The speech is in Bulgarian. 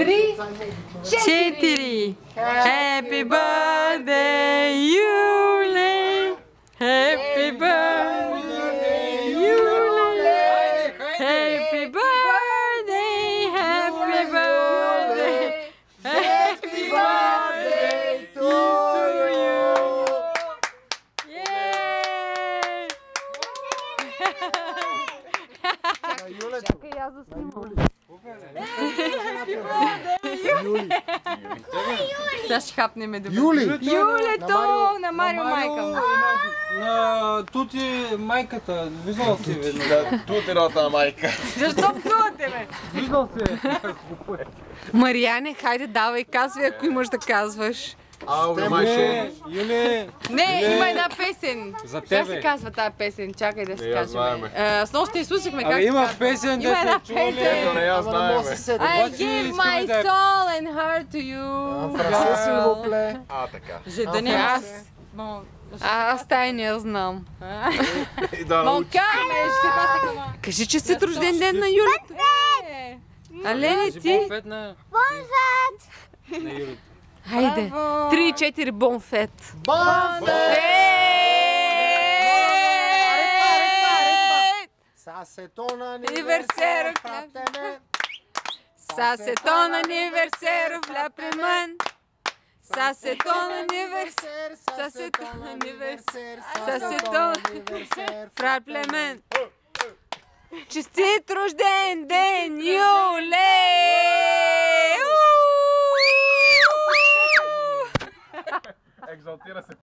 3, 4. Happy birthday, Юле! Happy birthday, Юле! Happy birthday, happy birthday, happy birthday to you! Yay! Чакай, аз заснимам. Сега ще хапнеме добре. Юлето на Марио майка му. На Тути майката. Виждал си веднъж. На Тутината майка. Защо псувате ме? Виждал си. Мариане, хайде давай, казвай, ако имаш да казваш. Юли. Не, има една песен. За Как тебе. се казва тази песен? Чакай да се кажем. знаеме. С нощ те слушахме как Абе се има казва. песен, Има една да сме чули. песен. Не я знаеме. I give my soul and heart to you. Така. Да не аз. Аз тая не я знам. Монкаме, ще се паса. Кажи, че си рожден ден на Юлито. Алени ти. Бонфет на Юлито. Хайде. 3-4 бонфет. Ça c'est ton Anniversaire, anniversaire, Ça c'est ton anniversaire, Flapreman. Ça c'est ton anniversaire. Ça c'est ton anniversaire. Ça c'est ton anniversaire, Flapreman. Честит рожден ден, Юле! Екзалтира се.